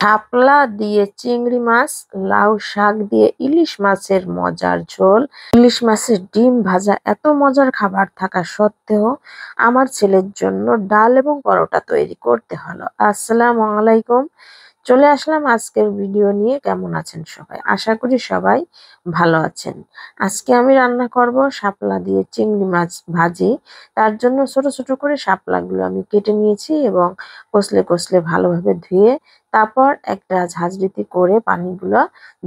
শাপলা দিয়ে চিংড়ি মাছ, লাউ শাক দিয়ে ইলিশ মাছের মজার ঝোল, ইলিশ মাছের ডিম ভাজা। এত মজার খাবার থাকা সত্ত্বেও আমার ছেলের জন্য ডাল এবং পরোটা তৈরি করতে হলো। আসসালামু আলাইকুম। চলে আসলাম আজকের ভিডিও নিয়ে। কেমন আছেন সবাই? আশা করি সবাই ভালো আছেন। আজকে আমি রান্না করব শাপলা দিয়ে চিংড়ি মাছ ভাজি। তার জন্য ছোট ছোট করে শাপলাগুলো আমি কেটে নিয়েছি এবং কষলে কষলে ভালোভাবে ধুয়ে তারপর একটা ঝাঁঝরিতে করে পানিগুলো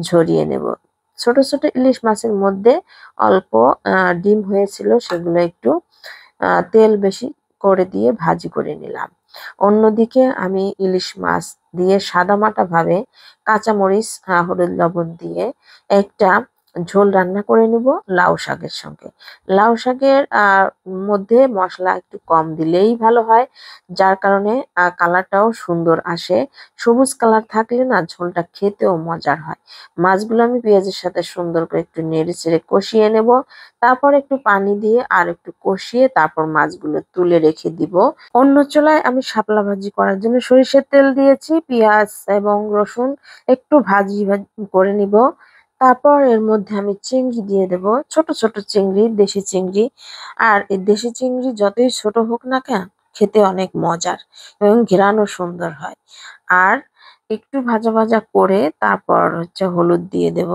ঝরিয়ে নেব। ছোট ছোট ইলিশ মাছের মধ্যে অল্প ডিম হয়েছিল, সেগুলো একটু তেল বেশি করে দিয়ে ভাজি করে নিলাম। অন্যদিকে আমি ইলিশ মাছ দিয়ে সাদামাটা ভাবে কাঁচামরিচ, হলুদ লবণ দিয়ে একটা ঝোল রান্না করে নেব লাউ শাকের সঙ্গে। লাউ শাকের মধ্যে মশলা একটু কম দিলেই ভালো হয়, যার কারণে কালারটাও সুন্দর আসে। সবুজ কালার থাকলে না ঝোলটা খেতেও মজার হয়। মাছগুলো আমি পেঁয়াজের সাথে সুন্দর করে একটু নেড়ে চেড়ে কষিয়ে নেব। তারপর একটু পানি দিয়ে আর একটু কষিয়ে তারপর মাছগুলো তুলে রেখে দিব। অন্য চুলায় আমি শাপলা ভাজি করার জন্য সরিষার তেল দিয়েছি, পেঁয়াজ এবং রসুন একটু ভাজি করে নিব। তারপর এর মধ্যে আমি চিংড়ি দিয়ে দেব, ছোট ছোট চিংড়ি, দেশি চিংড়ি। আর এই দেশি চিংড়ি যতই ছোট হোক না কেন, খেতে অনেক মজার এবং ঘ্রাণও সুন্দর হয়। আর একটু ভাজা ভাজা করে তারপর হলুদ দিয়ে দেব।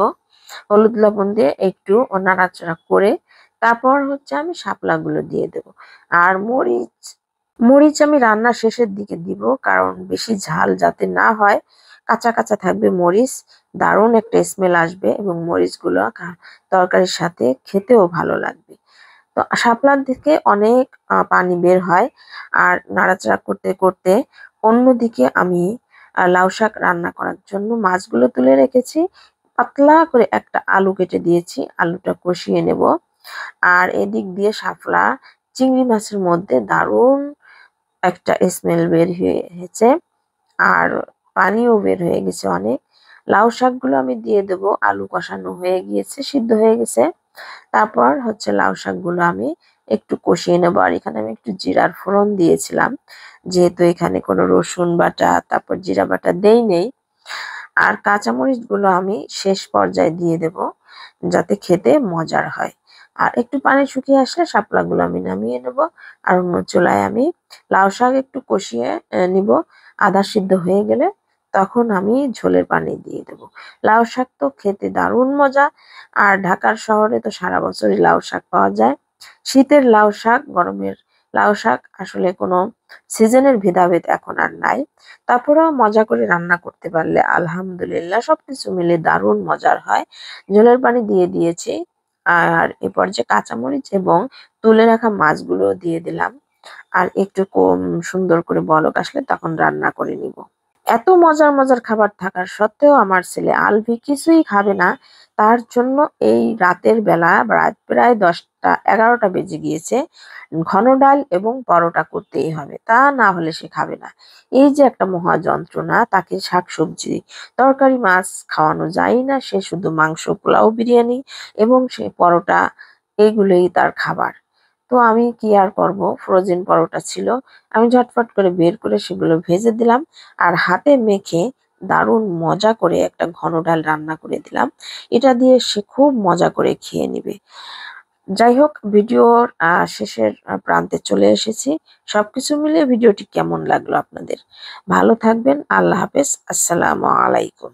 হলুদ লবণ দিয়ে একটু নাড়াচাড়া করে তারপর আমি শাপলাগুলো দিয়ে দেব। আর মরিচ মরিচ আমি রান্নার শেষের দিকে দিব, কারণ বেশি ঝাল যাতে না হয়। কাঁচা কাঁচা থাকবে মরিচ, দারুণ একটা স্মেল আসবে এবং মরিচগুলো তরকারির সাথে খেতেও ভালো লাগবে। তো শাপলার থেকে অনেক পানি বের হয়। আর নাড়াচাড়া করতে করতে অন্যদিকে আমি লাউ শাক রান্না করার জন্য মাছগুলো তুলে রেখেছি। পাতলা করে একটা আলু কেটে দিয়েছি, আলুটা কষিয়ে নেব। আর এদিক দিয়ে শাপলা চিংড়ি মাছের মধ্যে দারুণ একটা স্মেল বের হয়েছে আর পানিও বের হয়ে গেছে অনেক। লাউ শাকগুলো আমি দিয়ে দেবো, আলু কষানো হয়ে গিয়েছে, সিদ্ধ হয়ে গেছে। তারপর লাউ শাকগুলো আমি একটু কষিয়ে নেবো। আর এখানে আমি একটু জিরার ফোড়ন দিয়েছিলাম, যেহেতু এখানে কোনো রসুন বাটা তারপর জিরা বাটা দেই নেই। আর কাঁচামরিচ গুলো আমি শেষ পর্যায়ে দিয়ে দেব, যাতে খেতে মজার হয়। আর একটু পানি শুকিয়ে আসলে শাপলাগুলো আমি নামিয়ে নেব। আর অন্য চুলায় আমি লাউ শাক একটু কষিয়ে নিব। আধা সিদ্ধ হয়ে গেলে তখন আমি ঝোলের পানি দিয়ে দেব। লাউ শাক তো খেতে দারুণ মজা। আর ঢাকার শহরে তো সারা বছরই লাউ শাক পাওয়া যায়। শীতের লাউ শাক, গরমের লাউ শাক আসলে কোনো সিজনের ভেদাভেদ এখন আর নাই। তারপরেও মজা করে রান্না করতে পারলে আলহামদুলিল্লাহ সবকিছু মিলে দারুণ মজার হয়। ঝোলের পানি দিয়ে দিয়েছি। আর এ পর্যায়ে কাঁচামরিচ এবং তুলে রাখা মাছগুলো দিয়ে দিলাম। আর একটু কম সুন্দর করে বলক আসলে তখন রান্না করে নিব। এত মজার মজার খাবার থাকার সত্ত্বেও আমার ছেলে আলভি কিছুই খাবে না। তার জন্য এই রাতের বেলা রাত প্রায় 10টা 11টা বেজে গিয়েছে, ঘন ডাল এবং পরোটা করতেই হবে, তা না হলে সে খাবে না। এই যে একটা মহা যন্ত্রণা, তাকে শাকসবজি তরকারি মাছ খাওয়ানো যায় না, সে শুধু মাংস পোলাও বিরিয়ানি এবং সে পরোটা, এগুলোই তার খাবার। তো আমি কি আর করব, ফ্রোজেন পরোটা ছিল, আমি ঝটফট করে বের করে সেগুলো ভেজে দিলাম। আর হাতে মেখে দারুণ মজা করে একটা ঘন ডাল রান্না করে দিলাম। এটা দিয়ে সে খুব মজা করে খেয়ে নিবে। যাই হোক, ভিডিওর শেষের প্রান্তে চলে এসেছি। সবকিছু মিলিয়ে ভিডিওটি কেমন লাগলো আপনাদের? ভালো থাকবেন। আল্লাহ হাফেজ। আসসালামু আলাইকুম।